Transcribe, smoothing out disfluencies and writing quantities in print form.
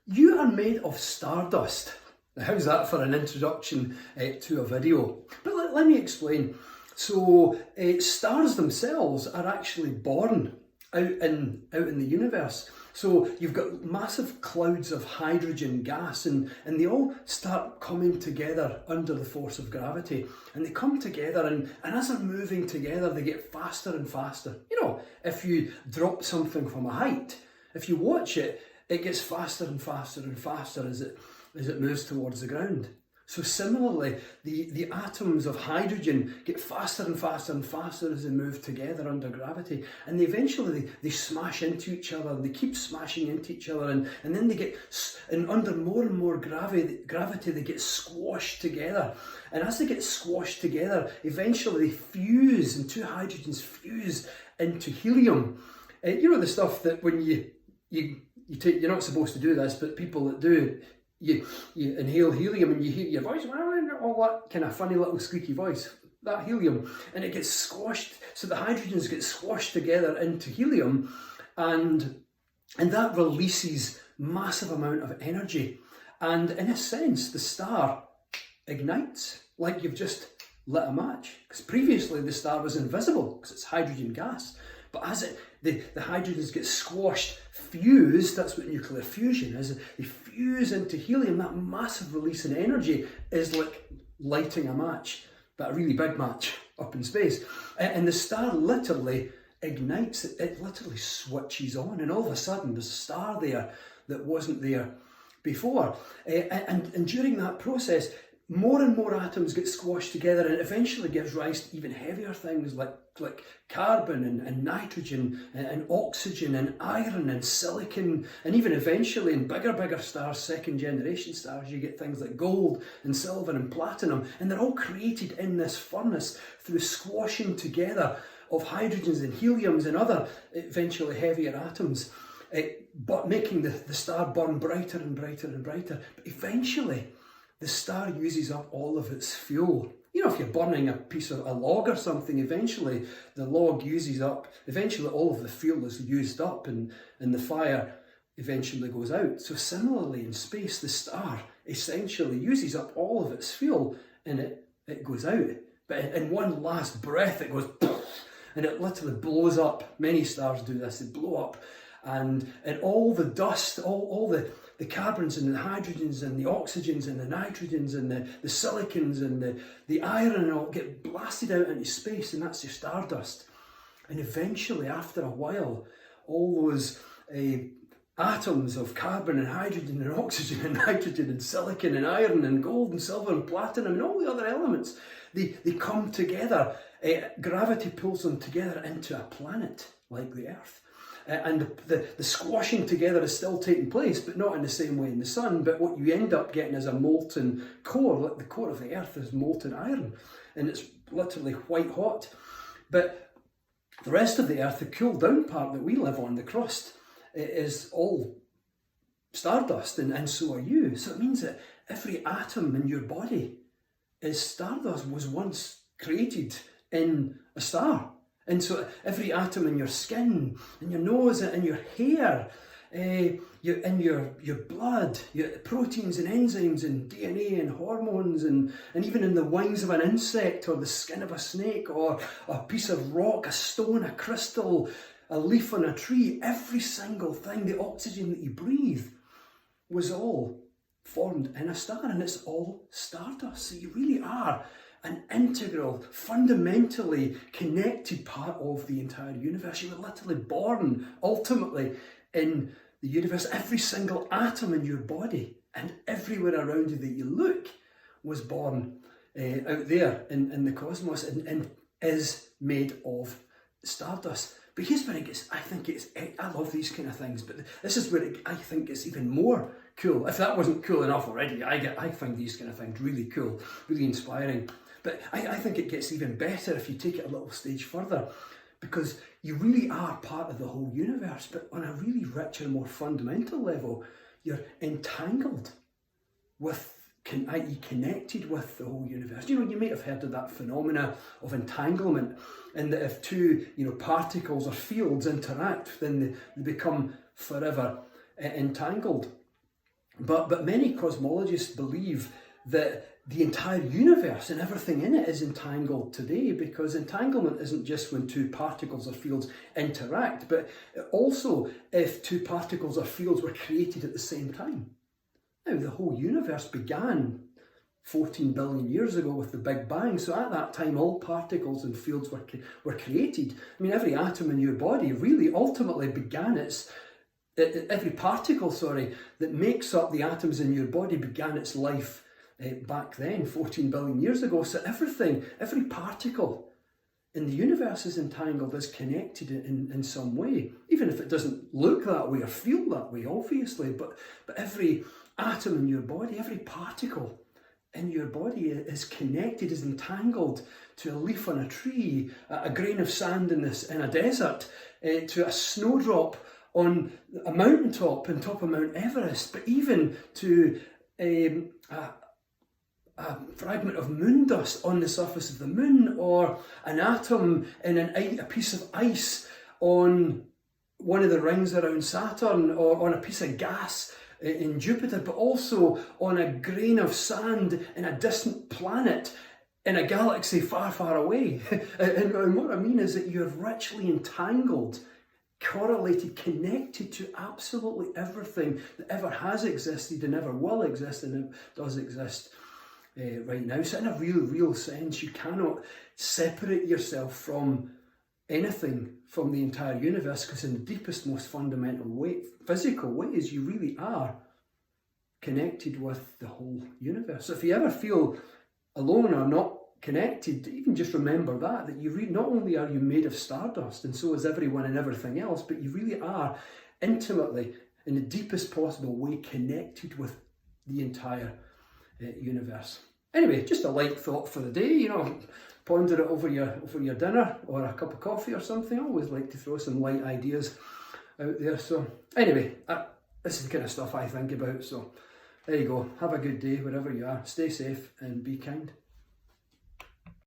You are made of stardust. Now, how's that for an introduction to a video? But let me explain. So, stars themselves are actually born out in the universe. So you've got massive clouds of hydrogen gas and they all start coming together under the force of gravity. And they come together and as they're moving together, they get faster and faster. You know, if you drop something from a height, if you watch it, it gets faster and faster and faster as it moves towards the ground. So similarly, the atoms of hydrogen get faster and faster and faster as they move together under gravity, and eventually they smash into each other, and they keep smashing into each other, and then they get, and under more and more gravity they get squashed together. And as they get squashed together, eventually they fuse, and two hydrogens fuse into helium. You know, the stuff that when you take, you're not supposed to do this, but people that do, you inhale helium and you hear your voice, all that kind of funny little squeaky voice, that helium, and it gets squashed, so the hydrogens get squashed together into helium, and that releases massive amount of energy, and in a sense the star ignites like you've just lit a match, because previously the star was invisible because it's hydrogen gas. But as the hydrogens get squashed, fused, that's what nuclear fusion is, they fuse into helium, that massive release in energy is like lighting a match, but a really big match up in space. And the star literally ignites, it literally switches on, and all of a sudden there's a star there that wasn't there before. And during that process, more and more atoms get squashed together, and it eventually gives rise to even heavier things like carbon and nitrogen and oxygen and iron and silicon, and even eventually in bigger stars, second generation stars, you get things like gold and silver and platinum, and they're all created in this furnace through squashing together of hydrogens and heliums and other eventually heavier atoms, but making the star burn brighter and brighter and brighter. But eventually the star uses up all of its fuel. You know, if you're burning a piece of a log or something, eventually the log uses up, eventually all of the fuel is used up, and the fire eventually goes out. So similarly in space, the star essentially uses up all of its fuel and it goes out. But in one last breath it goes and it literally blows up. Many stars do this, they blow up, and all the dust, all the carbons and the hydrogens and the oxygens and the nitrogens and the silicons and the iron and all get blasted out into space, and that's your stardust. And eventually, after a while, all those atoms of carbon and hydrogen and oxygen and nitrogen and silicon and iron and gold and silver and platinum and all the other elements, they come together. Gravity pulls them together into a planet like the Earth. And the squashing together is still taking place, but not in the same way in the sun. But what you end up getting is a molten core, like the core of the Earth is molten iron, and it's literally white hot. But the rest of the Earth, the cooled down part that we live on, the crust, it is all stardust, and so are you. So it means that every atom in your body is stardust, was once created in a star. And so every atom in your skin, in your nose, in your hair, in your blood, your proteins and enzymes and DNA and hormones, and even in the wings of an insect or the skin of a snake or a piece of rock, a stone, a crystal, a leaf on a tree, every single thing, the oxygen that you breathe was all formed in a star, and it's all stardust. So you really are an integral, fundamentally connected part of the entire universe. You were literally born, ultimately, in the universe. Every single atom in your body and everywhere around you that you look was born out there in the cosmos and is made of stardust. But here's where it gets, I love these kind of things, but this is where I think it's even more cool. If that wasn't cool enough already, I find these kind of things really cool, really inspiring. But I think it gets even better if you take it a little stage further, because you really are part of the whole universe, but on a really richer, more fundamental level, you're entangled with, i.e. connected with the whole universe. You know, you might have heard of that phenomena of entanglement, and that if two, particles or fields interact, then they become forever entangled. But many cosmologists believe that the entire universe and everything in it is entangled today, because entanglement isn't just when two particles or fields interact, but also if two particles or fields were created at the same time. Now, the whole universe began 14 billion years ago with the Big Bang, so at that time all particles and fields were created. I mean, every atom in your body really ultimately began every particle, that makes up the atoms in your body began its life back then, 14 billion years ago. So every particle in the universe is entangled, is connected in some way, even if it doesn't look that way or feel that way, obviously. But every atom in your body, every particle in your body is connected, is entangled to a leaf on a tree, a grain of sand in a desert, to a snowdrop on a mountaintop on top of Mount Everest, but even to a fragment of moon dust on the surface of the moon, or an atom in a piece of ice on one of the rings around Saturn, or on a piece of gas in Jupiter, but also on a grain of sand in a distant planet in a galaxy far, far away. And what I mean is that you're richly entangled, correlated, connected to absolutely everything that ever has existed and ever will exist and does exist right now. So in a real sense, you cannot separate yourself from anything, from the entire universe, because in the deepest, most fundamental way, physical ways, you really are connected with the whole universe. So if you ever feel alone or not connected, even just remember that you not only are you made of stardust, and so is everyone and everything else, but you really are intimately, in the deepest possible way, connected with the entire universe. Anyway, just a light thought for the day, ponder it over your dinner or a cup of coffee or something. I always like to throw some light ideas out there. So anyway, this is the kind of stuff I think about. So there you go. Have a good day wherever you are. Stay safe and be kind.